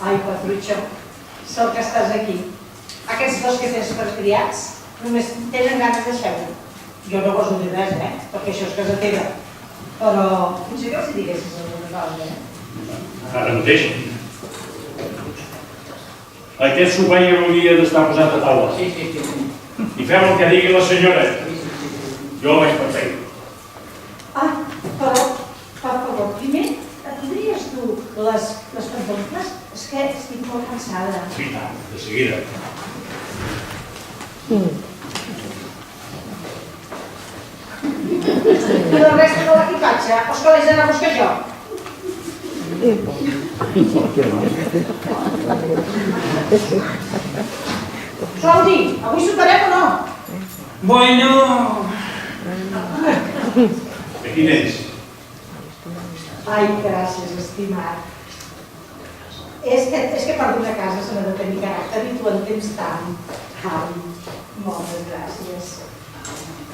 Ai, Petrucho, sort que estàs aquí. Aquests dos que tens per criats només tenen ganes de seure. Jo no goso dir res, perquè això és casa teva. Però potser que els hi diguessis alguna cosa, Ara mateix. Aquest sopar ja hauria d'estar posat a taula. I fem el que digui la senyora. Jo vaig per feina. Ah, però, per favor, primer et podries dur les pantofles? És que estic molt cansada. Sí, tant, de seguida. I la resta de l'equipatge, os que l'he d'anar a buscar jo? Claudi, avui soparem o no? Bueno... Aquí tens. Ai, gràcies, estimat. És que per una casa se n'ha de tenir caràcter i tu en tens tant. Ai, moltes gràcies.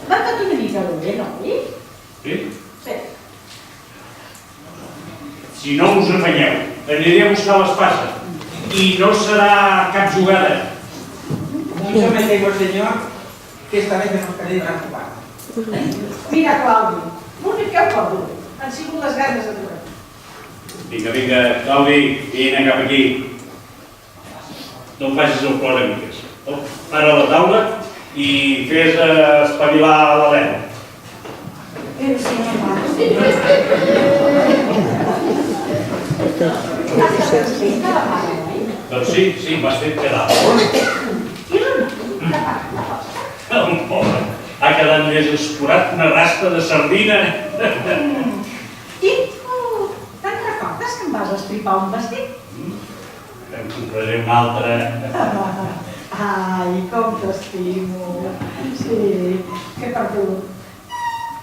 Va tot una mica bé, no? Sí? Sí. Si no us afanyeu, aniré a buscar les passes. I no serà cap jugada. Mucho me temo, señor, que esta vez nos perdemos jugar. Mira, Claudi, l'únic que ho porto han sigut les ganes de trobar. Vinga, vinga, Claudi, vine cap aquí. No em facis el plor, amigues. Para la taula i fes espavilar l'Helena. Però sí, home. Has de la mare, oi? Doncs sí, m'has fet quedar. I l'una? La posta? El pobre, ha quedat més escurat que una raspa de sardina. I tu, te'n recordes que em vas estripar un vestit? Em compraré un altre. Ai, com t'estimo. Sí, que per tu.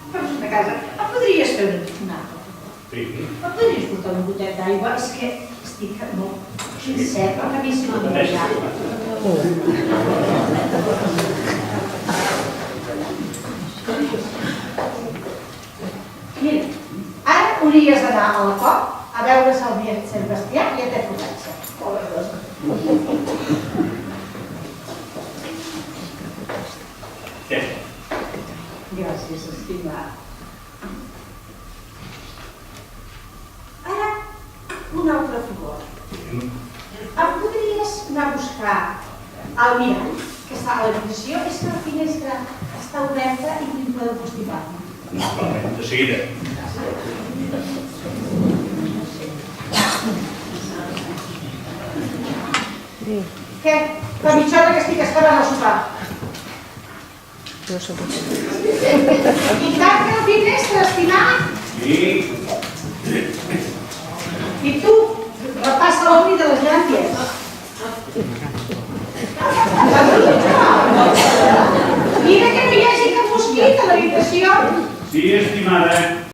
Fes una casa, em podries fer una Sí. em podries portar un gotet d'aigua? És que estic molt sincera, perquè a mi si no m'ho menjar. Mira, ara hauries d'anar al cop a veure si el dia Sebastià ja té potència. Què? Gràcies, estimat. Ara, un altre favor. Em podries anar a buscar el mirall que està a l'habitació? És que la finestra està oberta i tinc por de constipar-me. De seguida. Què? La mitjana que estic esperant al sopar. I tanca la finestra, estimat! Sí. I tu, repassa l'obri de les llànties. Mira que no hi hagi cap mosquit a l'habitació. Sí, estimada.